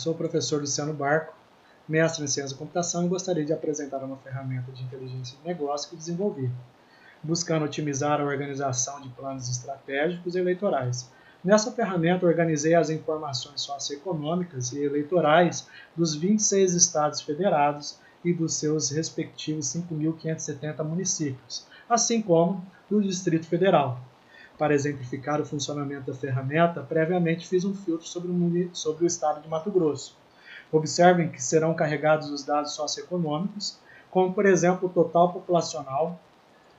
sou o professor Luciano Barco, mestre em Ciência da Computação e gostaria de apresentar uma ferramenta de inteligência de negócio que desenvolvi, buscando otimizar a organização de planos estratégicos e eleitorais. Nessa ferramenta, organizei as informações socioeconômicas e eleitorais dos 26 estados federados e dos seus respectivos 5.570 municípios, assim como do Distrito Federal. Para exemplificar o funcionamento da ferramenta, previamente fiz um filtro sobre o estado de Mato Grosso. Observem que serão carregados os dados socioeconômicos, como, por exemplo, o total populacional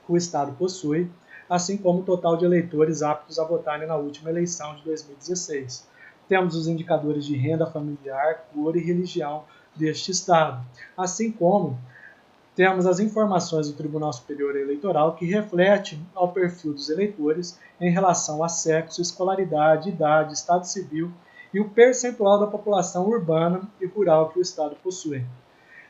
que o estado possui, assim como o total de eleitores aptos a votarem na última eleição de 2016. Temos os indicadores de renda familiar, cor e religião deste estado, assim como temos as informações do Tribunal Superior Eleitoral que refletem ao perfil dos eleitores em relação a sexo, escolaridade, idade, estado civil e o percentual da população urbana e rural que o estado possui.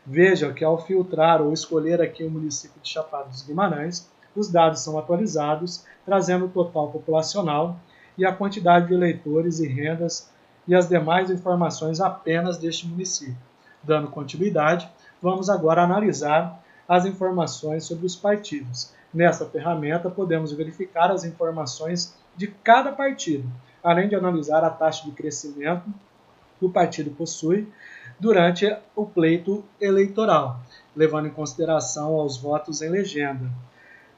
Veja que ao filtrar ou escolher aqui o município de Chapada dos Guimarães, os dados são atualizados, trazendo o total populacional e a quantidade de eleitores e rendas e as demais informações apenas deste município. Dando continuidade, vamos agora analisar as informações sobre os partidos. Nessa ferramenta, podemos verificar as informações de cada partido, além de analisar a taxa de crescimento que o partido possui durante o pleito eleitoral, levando em consideração os votos em legenda.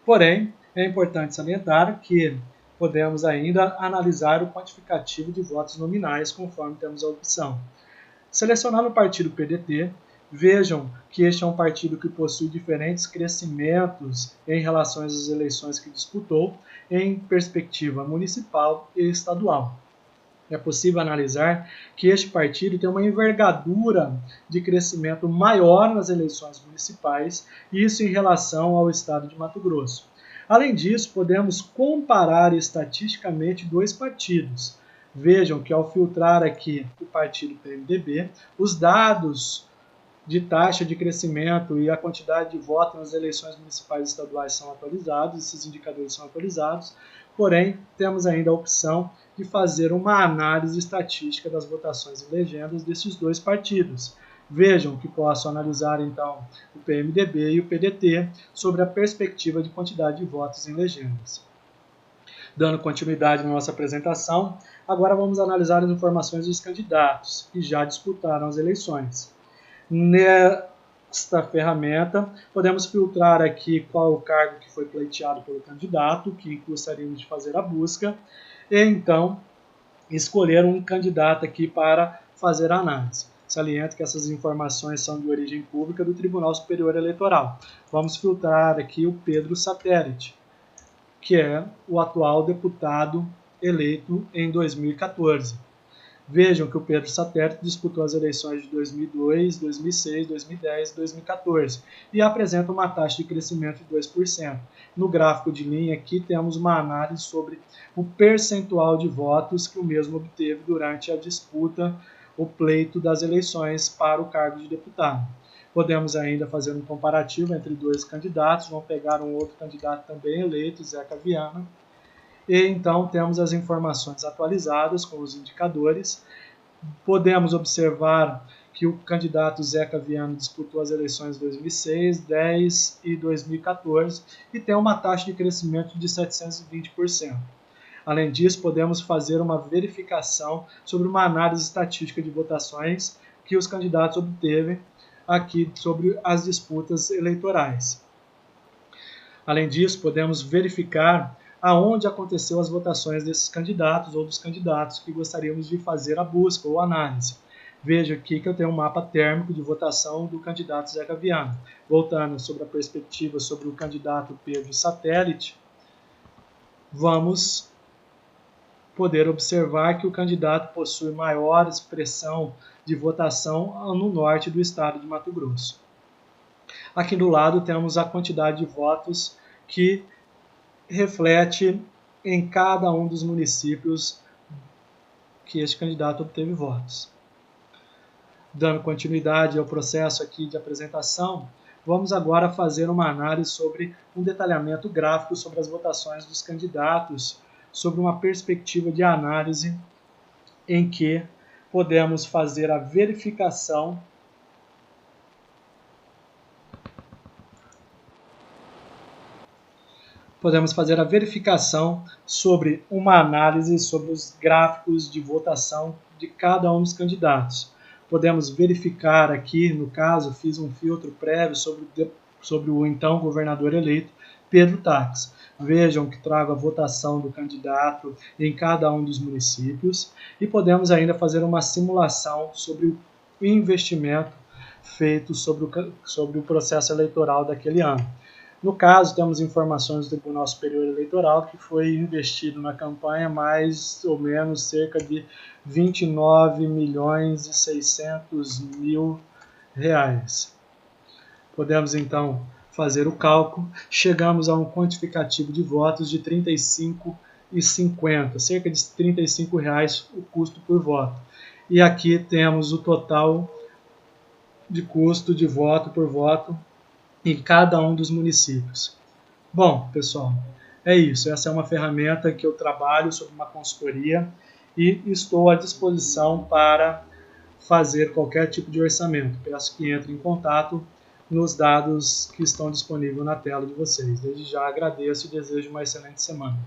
Porém, é importante salientar que podemos ainda analisar o quantificativo de votos nominais, conforme temos a opção. Selecionando o partido PDT, vejam que este é um partido que possui diferentes crescimentos em relação às eleições que disputou em perspectiva municipal e estadual. É possível analisar que este partido tem uma envergadura de crescimento maior nas eleições municipais, isso em relação ao estado de Mato Grosso. Além disso, podemos comparar estatisticamente dois partidos. Vejam que ao filtrar aqui o partido PMDB, os dados de taxa de crescimento e a quantidade de votos nas eleições municipais e estaduais são atualizados, esses indicadores são atualizados, porém, temos ainda a opção de fazer uma análise estatística das votações e legendas desses dois partidos. Vejam que posso analisar, então, o PMDB e o PDT sobre a perspectiva de quantidade de votos em legendas. Dando continuidade na nossa apresentação, agora vamos analisar as informações dos candidatos que já disputaram as eleições. Nesta ferramenta, podemos filtrar aqui qual o cargo que foi pleiteado pelo candidato, que gostaríamos de fazer a busca, e então escolher um candidato aqui para fazer a análise. Saliento que essas informações são de origem pública do Tribunal Superior Eleitoral. Vamos filtrar aqui o Pedro Satélite, que é o atual deputado eleito em 2014. Vejam que o Pedro Satélite disputou as eleições de 2002, 2006, 2010 e 2014 e apresenta uma taxa de crescimento de 2%. No gráfico de linha aqui temos uma análise sobre o percentual de votos que o mesmo obteve durante a disputa, o pleito das eleições para o cargo de deputado. Podemos ainda fazer um comparativo entre dois candidatos, vamos pegar um outro candidato também eleito, Zeca Viana, e então temos as informações atualizadas com os indicadores. Podemos observar que o candidato Zeca Viana disputou as eleições de 2006, 2010 e 2014 e tem uma taxa de crescimento de 720%. Além disso, podemos fazer uma verificação sobre uma análise estatística de votações que os candidatos obteve aqui sobre as disputas eleitorais. Além disso, podemos verificar aonde aconteceu as votações desses candidatos ou dos candidatos que gostaríamos de fazer a busca ou análise. Veja aqui que eu tenho um mapa térmico de votação do candidato Zeca Viana. Voltando sobre a perspectiva sobre o candidato Pedro Satélite, vamos poder observar que o candidato possui maior expressão de votação no norte do estado de Mato Grosso. Aqui do lado temos a quantidade de votos que reflete em cada um dos municípios que este candidato obteve votos. Dando continuidade ao processo aqui de apresentação, vamos agora fazer uma análise sobre um detalhamento gráfico sobre as votações dos candidatos, sobre uma perspectiva de análise em que podemos fazer a verificação sobre uma análise sobre os gráficos de votação de cada um dos candidatos. Podemos verificar aqui, no caso, fiz um filtro prévio sobre o então governador eleito, Pedro Táxi. Vejam que trago a votação do candidato em cada um dos municípios e podemos ainda fazer uma simulação sobre o investimento feito sobre o processo eleitoral daquele ano. No caso, temos informações do Tribunal Superior Eleitoral que foi investido na campanha mais ou menos cerca de 29.600.000 reais. Podemos então fazer o cálculo, chegamos a um quantificativo de votos de R$ 35,50, cerca de R$ 35 reais o custo por voto. E aqui temos o total de custo de voto por voto em cada um dos municípios. Bom, pessoal, é isso. Essa é uma ferramenta que eu trabalho sob uma consultoria e estou à disposição para fazer qualquer tipo de orçamento. Peço que entre em contato nos dados que estão disponíveis na tela de vocês. Desde já agradeço e desejo uma excelente semana.